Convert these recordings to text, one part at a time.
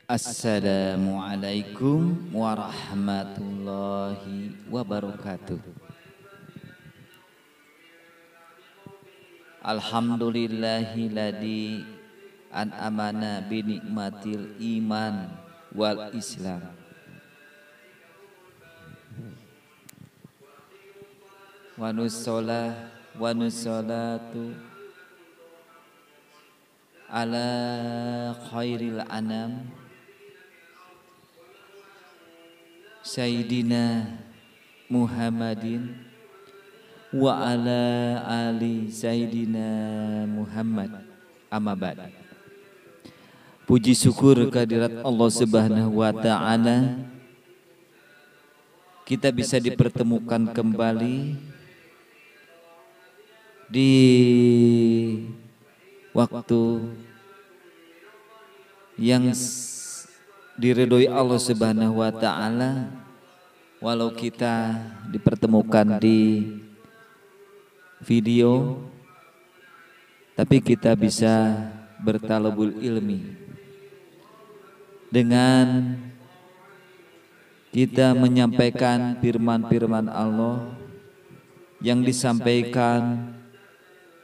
Assalamualaikum warahmatullahi wabarakatuh. Alhamdulillahilladzi an'amana bi nikmatil iman wal islam. Wa nussolatu ala khairil anam Sayyidina Muhammadin wa ala ali Sayyidina Muhammad amma ba'd. Puji syukur kehadirat Allah Subhanahu wa taala, kita bisa dipertemukan kembali di waktu yang diridhoi Allah Subhanahu wa taala, walau kita dipertemukan di video, tapi kita bisa bertalabul ilmi dengan kita menyampaikan firman-firman Allah yang disampaikan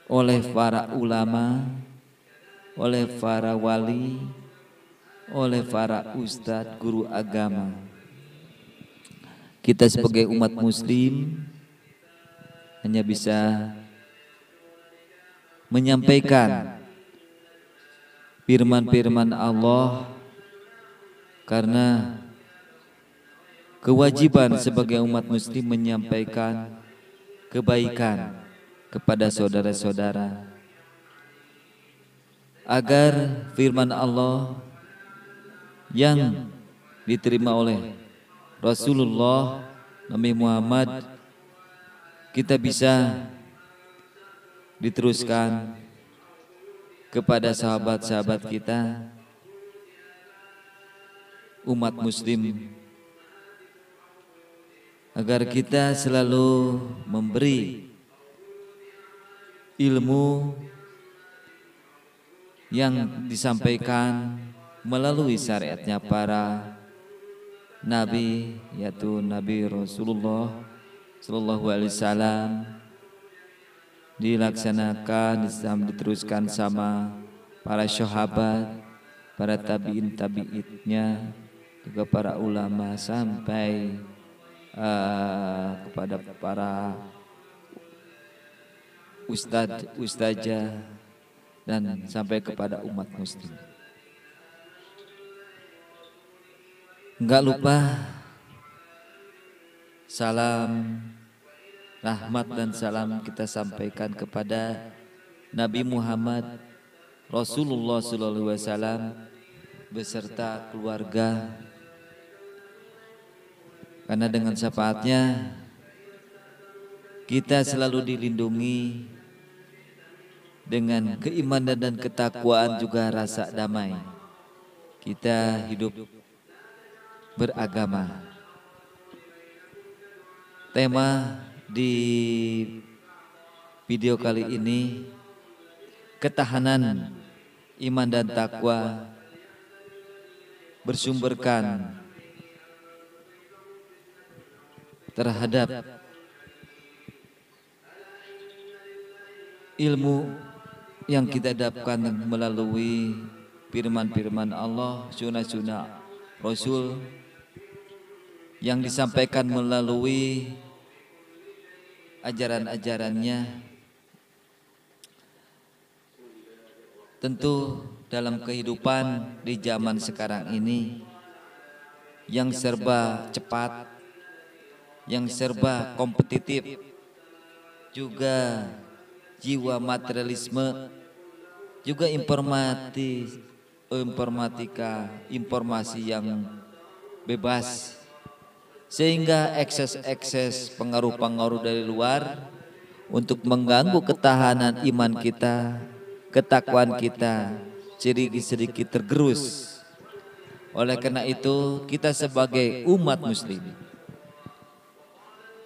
oleh para ulama, oleh para wali, oleh para ustadz, guru agama. Kita sebagai umat muslim hanya bisa menyampaikan firman-firman Allah karena kewajiban sebagai umat muslim menyampaikan kebaikan kepada saudara-saudara agar firman Allah yang diterima oleh Rasulullah Nabi Muhammad kita bisa diteruskan kepada sahabat-sahabat kita, umat muslim, agar kita selalu memberi ilmu yang disampaikan melalui syariatnya para nabi, yaitu Nabi Rasulullah Sallallahu Alaihi Wasallam, dilaksanakan, diteruskan sama para sahabat, para tabi'in-tabi'itnya, juga para ulama sampai kepada para ustadzah dan sampai kepada umat muslim. Enggak lupa salam rahmat dan salam kita sampaikan kepada Nabi Muhammad Rasulullah Sallallahu Alaihi Wasallam beserta keluarga, karena dengan syafaatnya kita selalu dilindungi dengan keimanan dan ketakwaan, juga rasa damai. Kita hidup beragama. Tema di video kali ini, ketahanan iman dan takwa bersumberkan terhadap ilmu yang kita dapatkan melalui firman-firman Allah, sunnah-sunnah Rasul yang disampaikan melalui ajaran-ajarannya. Tentu dalam kehidupan di zaman sekarang ini yang serba cepat, yang serba kompetitif, juga jiwa materialisme, juga informasi yang bebas, sehingga ekses pengaruh-pengaruh dari luar untuk mengganggu ketahanan iman kita, ketakwaan kita sedikit tergerus. Oleh karena itu, kita sebagai umat muslim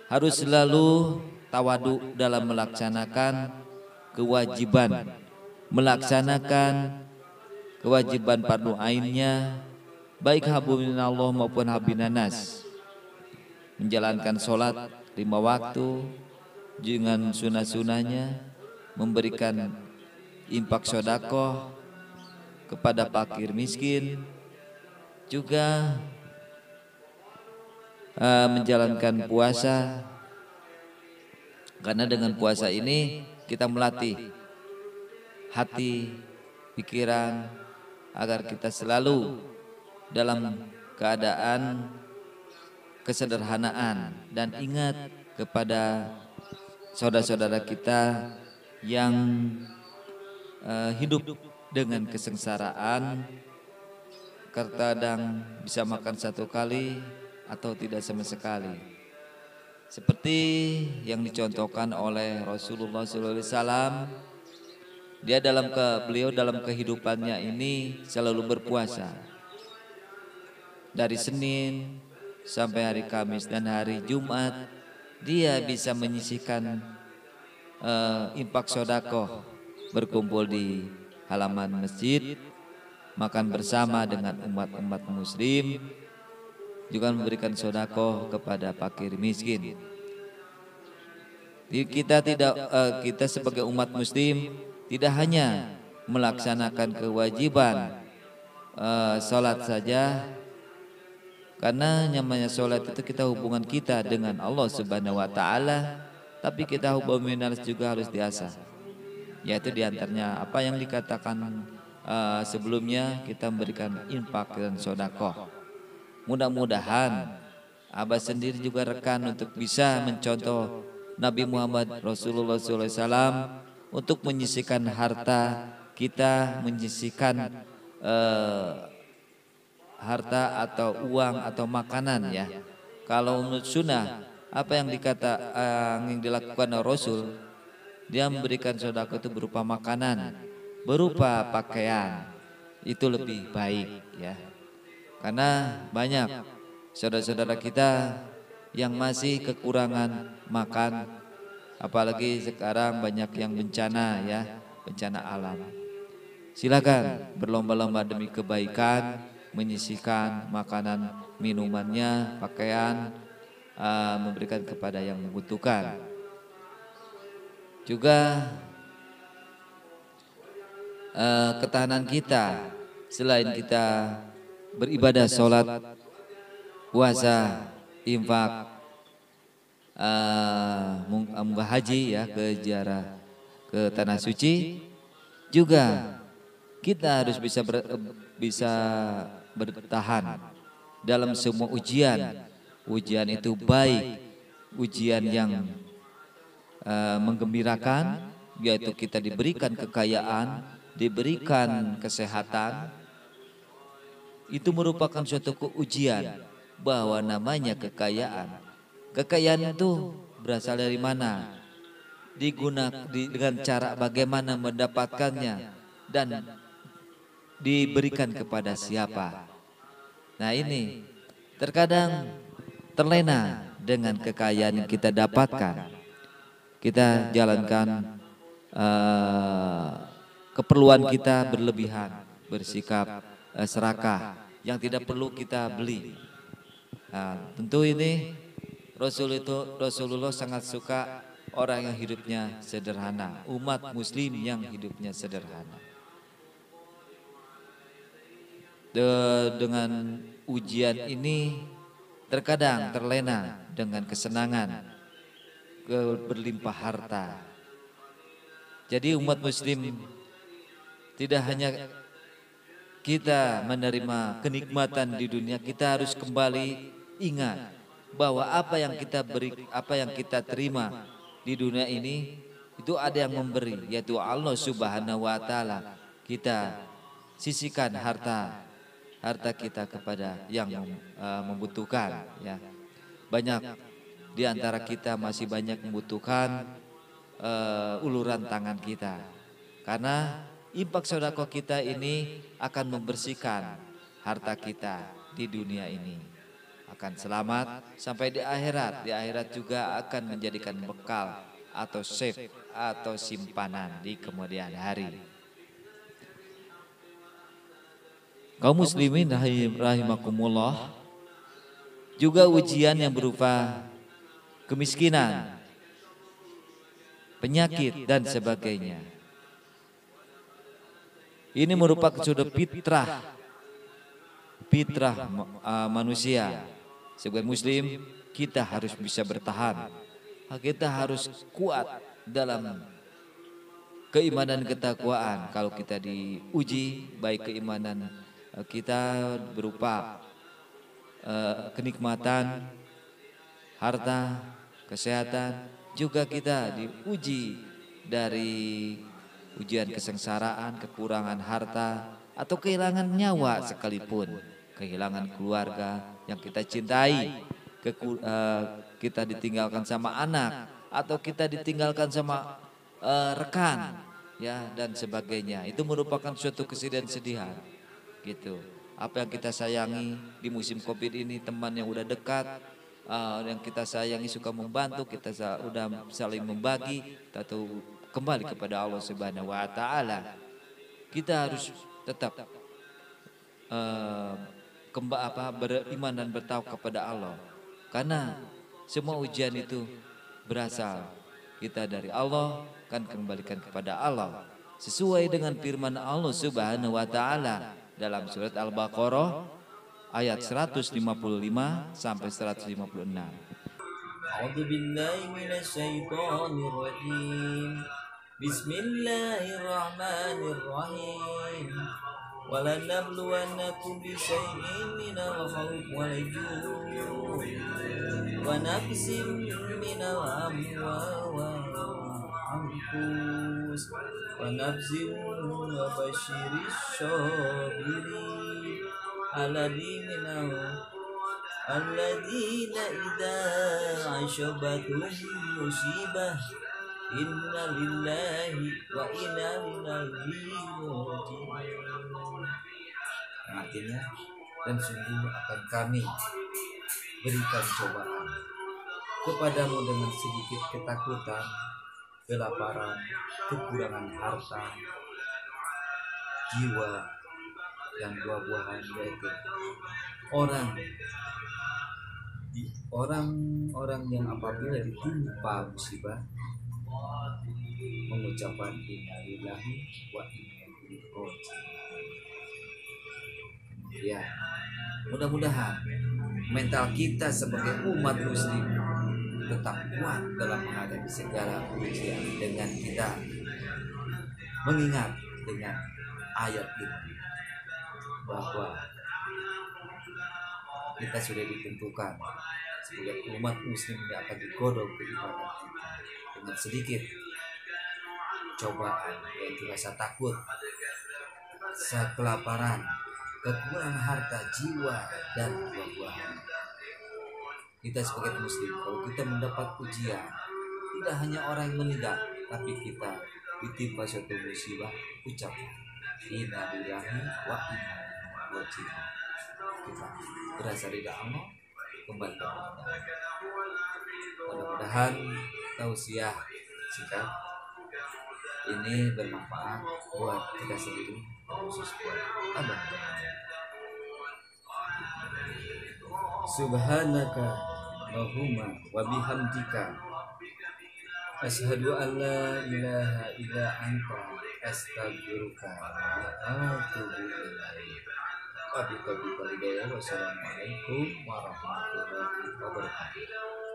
harus selalu tawadu dalam melaksanakan kewajiban, melaksanakan kewajiban fardu ainnya, baik habibinallah maupun habibinanas, menjalankan sholat 5 waktu dengan sunnah-sunnahnya, memberikan infak sedekah kepada fakir miskin, juga menjalankan puasa, karena dengan puasa ini kita melatih hati, pikiran agar kita selalu dalam keadaan kesederhanaan dan ingat kepada saudara-saudara kita yang hidup dengan kesengsaraan, terkadang bisa makan 1 kali atau tidak sama sekali. Seperti yang dicontohkan oleh Rasulullah SAW, beliau dalam kehidupannya ini selalu berpuasa dari Senin sampai hari Kamis, dan hari Jumat dia bisa menyisihkan infak sedekah, berkumpul di halaman masjid, makan bersama dengan umat-umat muslim, juga memberikan sedekah kepada fakir miskin. Kita sebagai umat muslim tidak hanya melaksanakan kewajiban sholat saja, karena namanya sholat itu kita hubungan kita dengan Allah Subhanahu wa Ta'ala, tapi kita hubungan juga harus diasah, yaitu diantaranya apa yang dikatakan sebelumnya, kita memberikan infak dan sedekah. Mudah-mudahan Abah sendiri juga rekan untuk bisa mencontoh Nabi Muhammad Rasulullah SAW untuk menyisihkan harta kita, menyisihkan harta atau uang atau makanan ya. Kalau menurut sunnah, apa yang yang dilakukan oleh Rasul, dia memberikan sedekah itu berupa makanan, berupa pakaian, itu lebih baik ya. Karena banyak saudara-saudara kita yang masih kekurangan makan, apalagi sekarang banyak yang bencana ya, bencana alam. Silakan berlomba-lomba demi kebaikan, menyisihkan makanan, minumannya, pakaian, memberikan kepada yang membutuhkan. Juga ketahanan kita, selain kita beribadah sholat, puasa, infak, haji ya, ke ziarah ke tanah suci, juga kita harus bisa bertahan dalam semua ujian. Ujian itu baik, ujian yang menggembirakan, yaitu kita diberikan kekayaan, diberikan kesehatan. Itu merupakan suatu ujian, bahwa namanya kekayaan. Kekayaan itu berasal dari mana? Dengan cara bagaimana mendapatkannya dan diberikan kepada siapa. Nah ini terkadang terlena dengan kekayaan yang kita dapatkan. Kita jalankan keperluan kita berlebihan, bersikap serakah yang tidak perlu kita beli. Nah, tentu ini Rasulullah sangat suka orang yang hidupnya sederhana, umat muslim yang hidupnya sederhana. Dengan ujian ini terkadang terlena dengan kesenangan, berlimpah harta. Jadi umat muslim tidak hanya kita menerima kenikmatan di dunia, kita harus kembali ingat bahwa apa yang kita beri, apa yang kita terima di dunia ini, itu ada yang memberi, yaitu Allah Subhanahu wa Ta'ala. Kita sisihkan harta kita kepada yang membutuhkan ya. Banyak di antara kita masih banyak membutuhkan uluran tangan kita, karena infak sedekah kita ini akan membersihkan harta kita di dunia ini, akan selamat sampai di akhirat. Di akhirat juga akan menjadikan bekal atau save atau simpanan di kemudian hari. Kaum muslimin rahimakumullah, juga ujian yang berupa kemiskinan, penyakit dan sebagainya. Ini merupakan sudah fitrah manusia. Sebagai muslim kita harus bisa bertahan. Kita harus kuat dalam keimanan ketakwaan. Kalau kita diuji baik keimanan kita berupa kenikmatan, harta, kesehatan, juga kita diuji dari ujian kesengsaraan, kekurangan harta, atau kehilangan nyawa sekalipun, kehilangan keluarga yang kita cintai, kita ditinggalkan sama anak, atau kita ditinggalkan sama rekan, ya dan sebagainya. Itu merupakan suatu kesedihan gitu. Apa yang kita sayangi di musim Covid ini, teman yang udah dekat, yang kita sayangi suka membantu, kita udah saling membagi, atau kembali kepada Allah Subhanahu wa taala. Kita harus tetap beriman dan bertawakal kepada Allah. Karena semua ujian itu berasal kita dari Allah, kan kembalikan kepada Allah. Sesuai dengan firman Allah Subhanahu wa taala dalam surat Al-Baqarah ayat 155 sampai 156. A'udzu billahi minasyaitonir rajim. Bismillahirrahmanirrahim. وَلَنَبْلُوَنَّكُمْ بِشَيْءٍ مِّنَ الْخَوْفِ وَالْجُوعِ وَنَقْصٍ مِّنَ الْأَمْوَالِ وَالْأَنفُسِ وَنَفْسٍ وَبَشِّرِ الصَّابِرِينَ الَّذِينَ إِذَا أَصَابَتْهُم مُّصِيبَةٌ Inna lillahi wa inna ilaihi raji'un. Artinya, dan sungguh akan kami berikan cobaan kepadamu dengan sedikit ketakutan, kelaparan, kekurangan harta, jiwa, dan buah-buahan, yaitu orang yang apabila ditimpa musibah mengucapkan innalillahi wa inna ilaihi raji'un. Ya, mudah-mudahan mental kita sebagai umat muslim tetap kuat dalam menghadapi segala ujian dengan kita mengingat dengan ayat ini bahwa kita sudah ditentukan sebagai umat muslim yang akan digodok keimanan kita dengan sedikit cobaan, yaitu rasa takut, kelaparan, kekurangan harta, jiwa, dan buah-buahan. Kita sebagai muslim, kalau kita mendapat ujian, tidak hanya orang yang meninggal, tapi kita ditimpa suatu musibah, ucapkan inna lillahi wa inna ilaihi raji'un. Kita berasal dari Allah, kembali kepada Allah. Mudah-mudahan tausiah singkat ini bermanfaat buat kita sendiri, khusus buat abang. Subhanaka Allahumma wa bihamdika asyhadu an la ilaha illa anta astaghfiruka wa atubu ilaik. Wassalamualaikum warahmatullahi wabarakatuh.